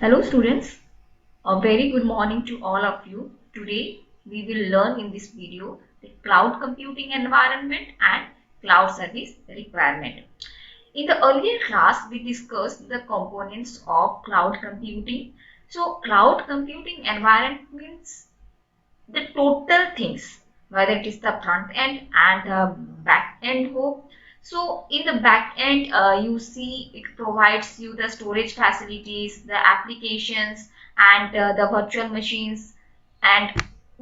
Hello students, a very good morning to all of you. Today we will learn in this video the cloud computing environment and cloud service requirement. In the earlier class we discussed the components of cloud computing. So cloud computing environment means the total things, whether it is the front end and the back end hook. So in the back end, you see it provides you the storage facilities, the applications, and the virtual machines, and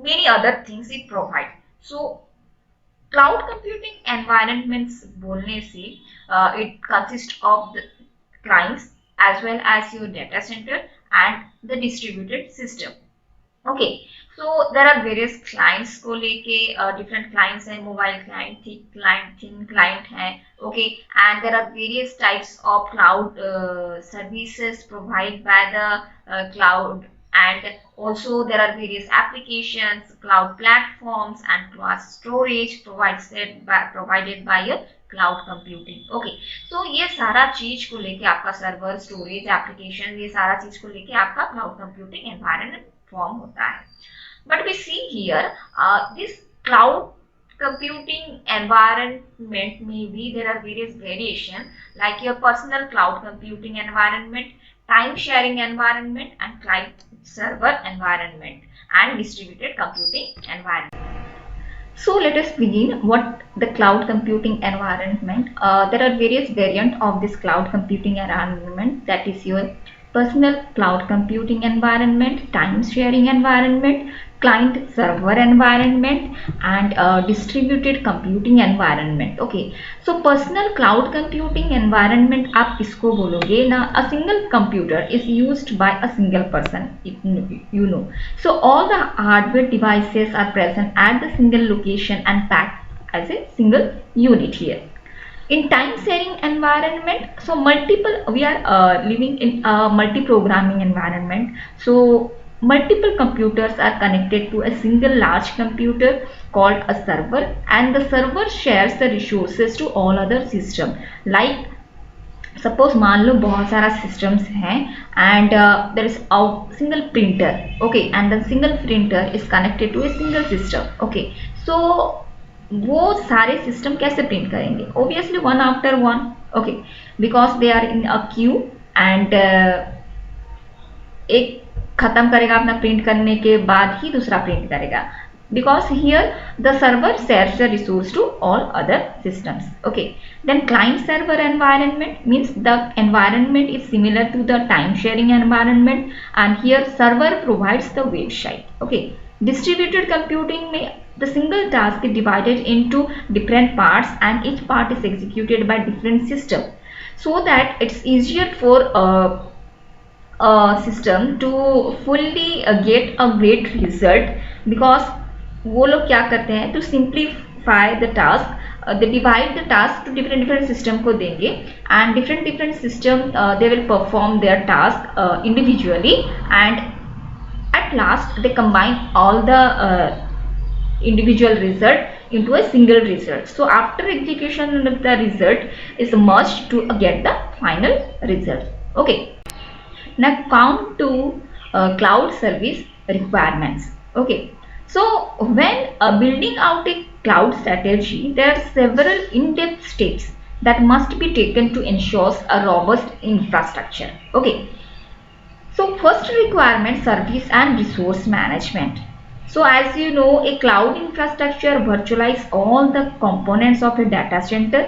many other things it provides. So cloud computing environments बोलने से it consists of the clients as well as your data center and the distributed system. Okay, so there are various clients को लेके different clients हैं, mobile client, thick client, thin client है, okay, and there are various types of cloud services provided by the cloud, and also there are various applications, cloud platforms, and cloud storage provided by your cloud computing. Okay, so ये सारा चीज को लेके आपका server, storage, application, ये सारा चीज को लेके आपका क्लाउड कंप्यूटिंग एनवायरनमेंट फॉर्म होता है. But we see here this cloud computing environment maybe there are various variation like your personal cloud computing environment, time sharing environment, and client server environment, and distributed computing environment. So let us begin what the cloud computing environment. There are various variants of this cloud computing environment, that is your personal cloud computing environment, time sharing environment, client server environment, and distributed computing environment. Okay, so personal cloud computing environment आप इसको बोलोगे ना, a single computer is used by a single person, you know. So all the hardware devices are present at the single location and packed as a single unit here. In time sharing environment, so we are living in a multi-programming environment. So multiple computers are connected to a single large computer called a server, and the server shares the resources to all other system. Like suppose मान लो बहुत सारा systems हैं and there is a single printer, okay, and the single printer is connected to a single system. Okay, so वो सारे system कैसे print करेंगे? Obviously one after one, okay, because they are in a queue, and एक खत्म करेगा अपना print करने के बाद ही दूसरा प्रिंट करेगा, because here the server shares the resource to all other systems. Okay, then client server environment means the environment is similar to the time sharing environment, and here server provides the website. Okay, distributed computing may the single task is divided into different parts, and each part is executed by different system, so that it's easier for a system to fully get a great result, because वो लोग क्या करते हैं, to simplify the task, they divide the task to different system को देंगे, and different system they will perform their task individually, and at last they combine all the individual result into a single result. So after execution the result is merged to get the final result. Okay, now come to cloud service requirements. Okay, so when building out a cloud strategy, there are several in-depth steps that must be taken to ensure a robust infrastructure. Okay, so first requirement, service and resource management. So as you know, a cloud infrastructure virtualizes all the components of a data center,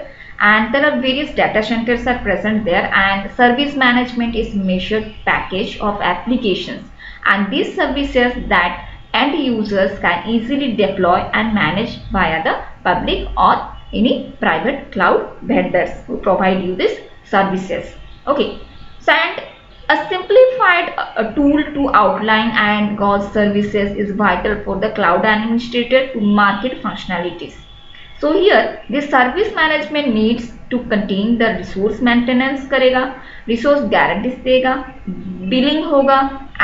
and there are various data centers are present there, and service management is measured package of applications, and these services that end users can easily deploy and manage via the public or any private cloud vendors who provide you these services. Okay, so and a simplified tool to outline and gauge services is vital for the cloud administrator to market functionalities. So here this service management needs to contain the resource maintenance करेगा, resource guarantees देगा, billing होगा,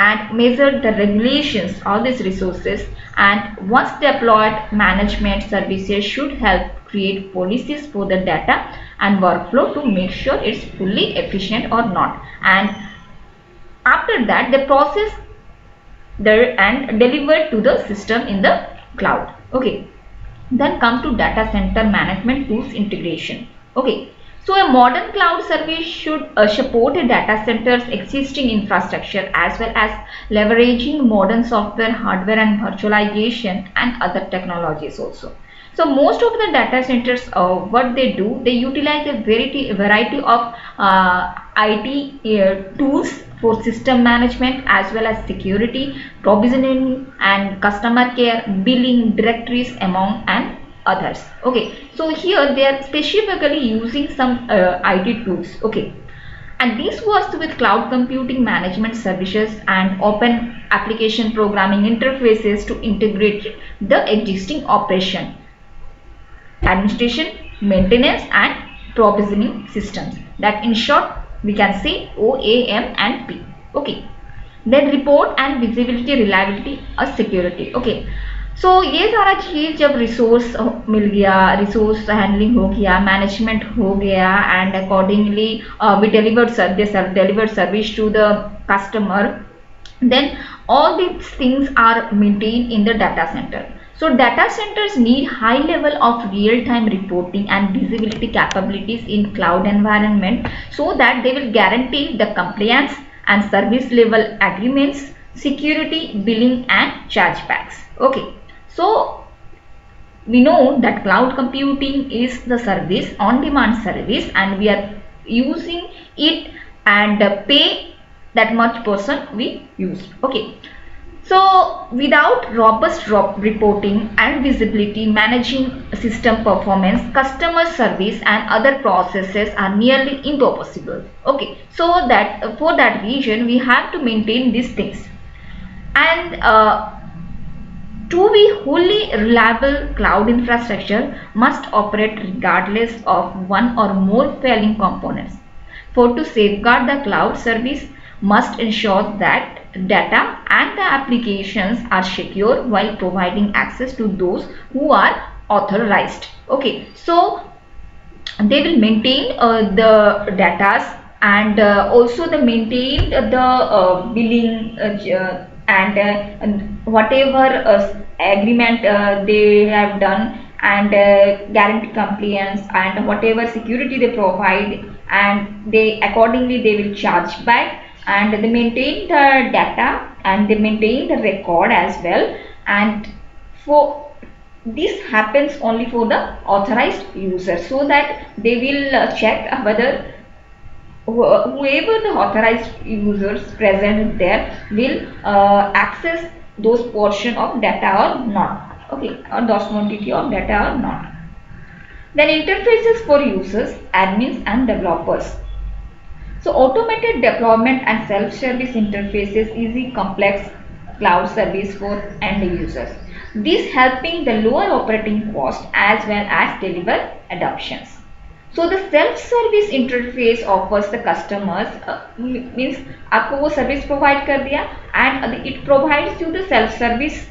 and measure the regulations of these resources, and once deployed management services should help create policies for the data and workflow to make sure it's fully efficient or not. And After that, they process and deliver to the system in the cloud. Okay. Then come to data center management tools integration. Okay. So a modern cloud service should support a data center's existing infrastructure as well as leveraging modern software, hardware and virtualization and other technologies also. So most of the data centers, what they do, they utilize a variety of IT tools for system management as well as security, provisioning and customer care, billing, directories among and others. Okay, so here they are specifically using some IT tools. Okay, and this was with cloud computing management services and open application programming interfaces to integrate the existing operation, administration, maintenance and provisioning systems. That in short we can say OAM and P. Okay. Then report and visibility, reliability और security. Okay. सो ये सारा चीज़ जब resource मिल गया, resource handling हो गया, management हो गया and accordingly we delivered service to the customer, then all these things are maintained in the data center. So data centers need high level of real-time reporting and visibility capabilities in cloud environment so that they will guarantee the compliance and service level agreements, security, billing and chargebacks. Okay, so we know that cloud computing is the service, on-demand service, and we are using it and pay that much person we use. Okay, so without robust reporting and visibility, managing system performance, customer service and other processes are nearly impossible. Okay, so that for that reason we have to maintain these things, and to be wholly reliable, cloud infrastructure must operate regardless of one or more failing components. For to safeguard the cloud service must ensure that data and the applications are secure while providing access to those who are authorized. Okay, so they will maintain the data and also they maintain the billing and whatever agreement they have done, and guarantee compliance and whatever security they provide, and they accordingly they will charge back, and they maintain the data and they maintain the record as well, and for this happens only for the authorized users, so that they will check whether whoever the authorized users present there will access those portion of data or not. Okay, or those quantity of data or not. Then interfaces for users, admins and developers. So automated deployment and self-service interfaces easy complex cloud service for end users. This helping the lower operating cost as well as deliver adoptions. So the self-service interface offers the customers means आपको वो service provide कर दिया and it provides you the self-service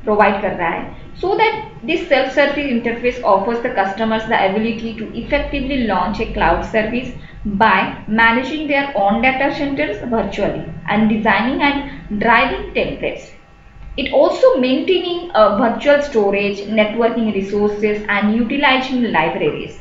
provide कर रहा है. So that this self-service interface offers the customers the ability to effectively launch a cloud service by managing their own data centers virtually and designing and driving templates. It also maintaining virtual storage, networking resources and utilizing libraries.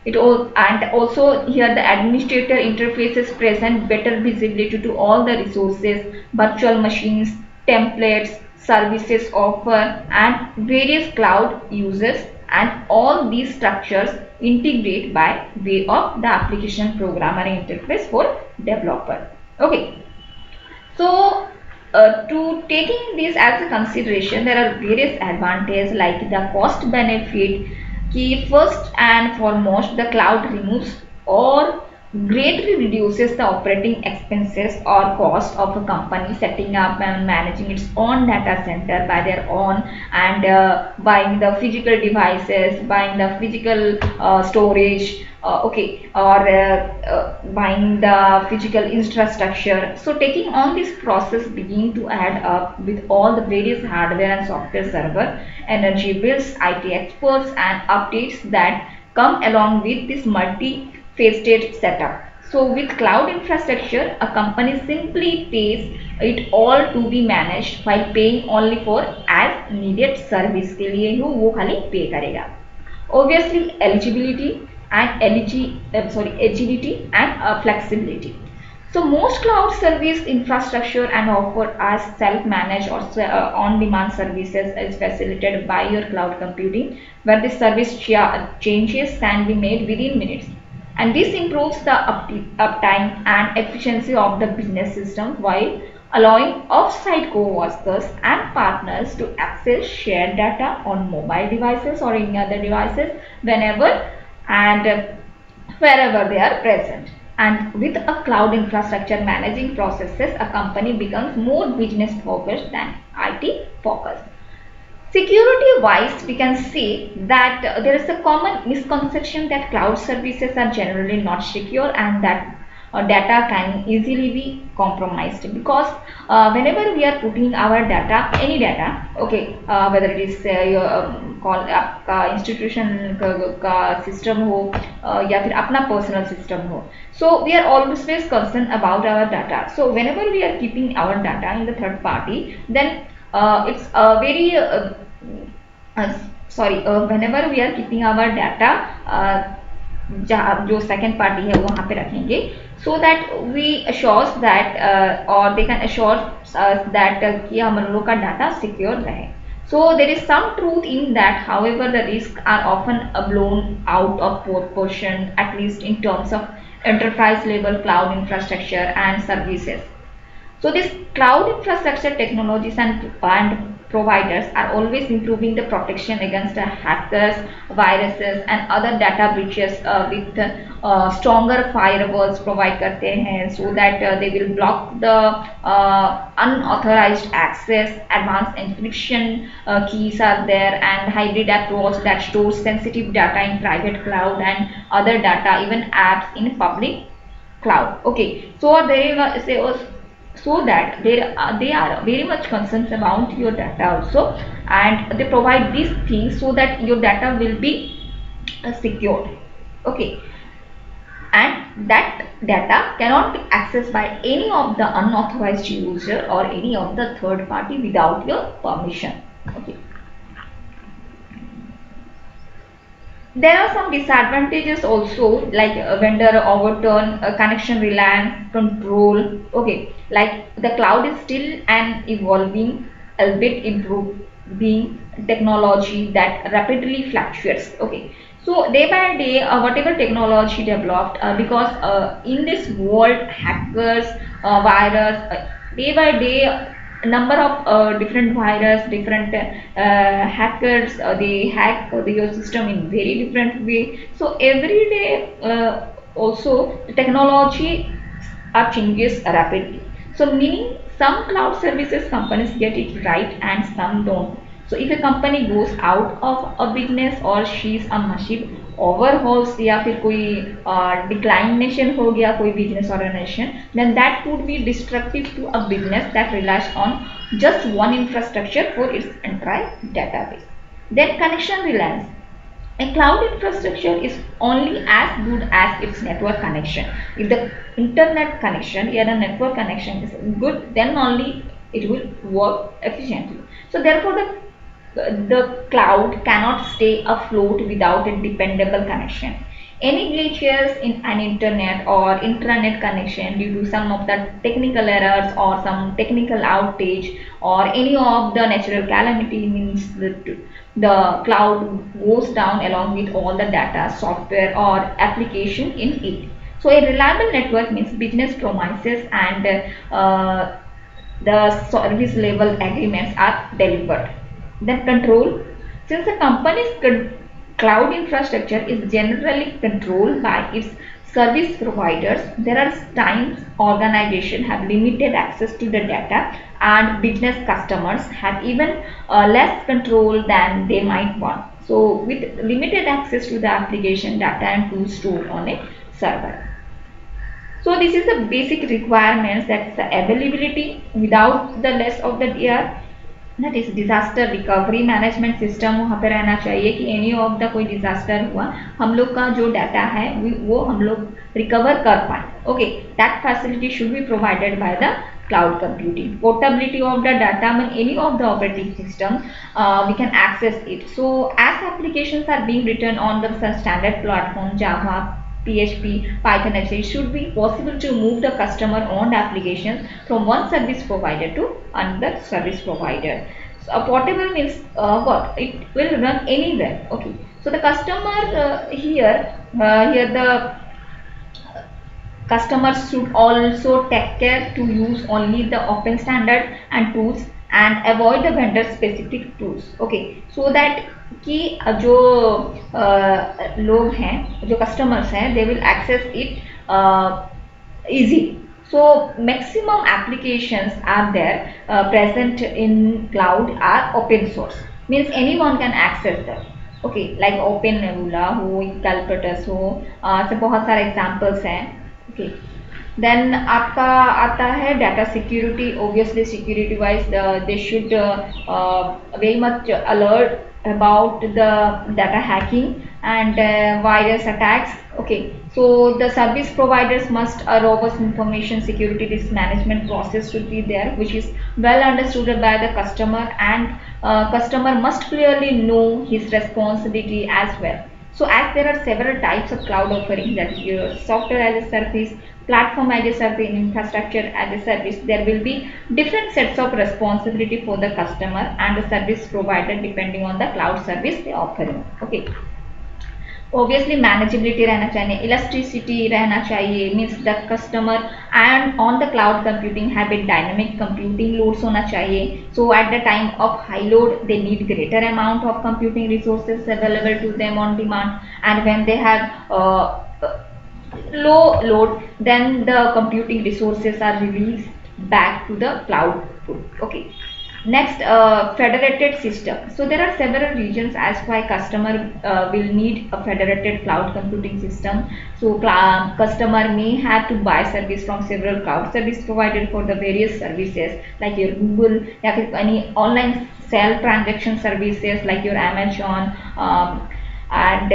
And also here the administrator interfaces present better visibility to all the resources, virtual machines, templates, services offer and various cloud users, and all these structures integrate by way of the application programmer interface for developer. Okay, so to taking this as a consideration, there are various advantages like the cost benefit. Key first and foremost, the cloud removes or greatly reduces the operating expenses or cost of a company setting up and managing its own data center by their own, and buying the physical devices, buying the physical storage, okay, or buying the physical infrastructure. So taking on this process begin to add up with all the various hardware and software server, energy bills, IT experts and updates that come along with this multi-faceted setup. So with cloud infrastructure, a company simply pays it all to be managed while paying only for as needed service के लिए ही वो खाली pay करेगा. Obviously eligibility and agility and flexibility. So most cloud service infrastructure and offer as self-managed or on-demand services is facilitated by your cloud computing, where the service changes can be made within minutes. And this improves the uptime and efficiency of the business system while allowing off-site co-workers and partners to access shared data on mobile devices or any other devices whenever and wherever they are present. And with a cloud infrastructure managing processes, a company becomes more business focused than IT focused. Security wise, we can say that there is a common misconception that cloud services are generally not secure and that data can easily be compromised, because whenever we are putting our data, any data, okay, whether it is your call आपका institution का system हो या फिर अपना personal system हो, so we are always concerned about our data. So whenever we are keeping our data in the third party, then it's very whenever we are keeping our data जो second party है वहाँ पे रखेंगे, so that we assures that और they can assure that कि हम लोगों का डाटा सिक्योर रहे. So there is some truth in that. However, the risks are often blown out of proportion, at least in terms of enterprise level cloud infrastructure and services. So this cloud infrastructure technologies and providers are always improving the protection against hackers, viruses and other data breaches with stronger firewalls provide करते हैं, so that they will block the unauthorized access. Advanced encryption keys are there, and hybrid approach that stores sensitive data in private cloud and other data, even apps in public cloud. Okay, so there so that they are very much concerned about your data also, and they provide these things so that your data will be secured. Okay, and that data cannot be accessed by any of the unauthorized user or any of the third party without your permission. Okay. There are some disadvantages also, like vendor overturn, connection reliance, control. Okay, like the cloud is still an evolving, albeit improving technology that rapidly fluctuates. Okay, so day by day, whatever technology developed, because in this world, hackers, virus, day by day, number of different virus, different hackers, they hack your system in very different way. So every day also the technology are changes rapidly. So meaning some cloud services companies get it right and some don't. So if a company goes out of a business or she's a machine overhauls या फिर कोई declination हो गया कोई business organization, then that could be destructive to a business that relies on just one infrastructure for its entire database. Then connection reliance. A cloud infrastructure is only as good as its network connection. If the internet connection or the network connection is good, then only it will work efficiently. So therefore the cloud cannot stay afloat without a dependable connection. Any glitches in an internet or intranet connection due to some of the technical errors or some technical outage or any of the natural calamity means that the cloud goes down along with all the data, software or application in it. So a reliable network means business promises and the service level agreements are delivered. Then control. Since a company's cloud infrastructure is generally controlled by its service providers, there are times organizations have limited access to the data and business customers have even less control than they might want. So with limited access to the application data and tools stored on a server. So this is the basic requirements, that's the availability without the less of the DR. That is disaster recovery management system वहाँ पे रहना चाहिए कि any of the कोई disaster हुआ हम लोग का जो डाटा है वो हम लोग रिकवर कर पाए. Okay, that facility should be provided by the cloud computing. Portability of the data on any of the operating system, we can access it. So as applications are being written on the standard platform Java, PHP, Python, etc., it should be possible to move the customer owned applications from one service provider to another service provider. So portable means what? It will run anywhere. Okay. So the customer here the customers should also take care to use only the open standard and tools and avoid the vendor specific tools. Okay, so that कि जो लोग हैं जो customers हैं they will access it easily. So maximum applications are there present in cloud are open source, means anyone can access them. Okay, like Open Nebula हो, Calpatus हो, ऐसे बहुत सारे examples हैं. Okay. Then आपका आता है data security. Obviously security wise they should very much alert about the data hacking and virus attacks. Okay, so the service providers must a robust information security risk management process should be there, which is well understood by the customer, and customer must clearly know his responsibility as well. So as there are several types of cloud offerings, that is your software as a service, platform as a service, infrastructure as a service, there will be different sets of responsibility for the customer and the service provider depending on the cloud service they offering. Okay. Obviously manageability रहना चाहिए, elasticity रहना चाहिए, means the customer and on the cloud computing have a dynamic computing loads होना चाहिए. So at the time of high load they need greater amount of computing resources available to them on demand, and when they have low load then the computing resources are released back to the cloud pool. Okay. Next, federated system. So there are several regions as why customer will need a federated cloud computing system. So customer may have to buy service from several cloud service providers for the various services like your Google, या फिर any online sell transaction services like your Amazon, and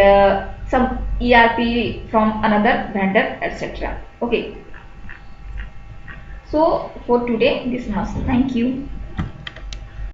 some ERP from another vendor, etc. Okay. So for today this much. Thank you.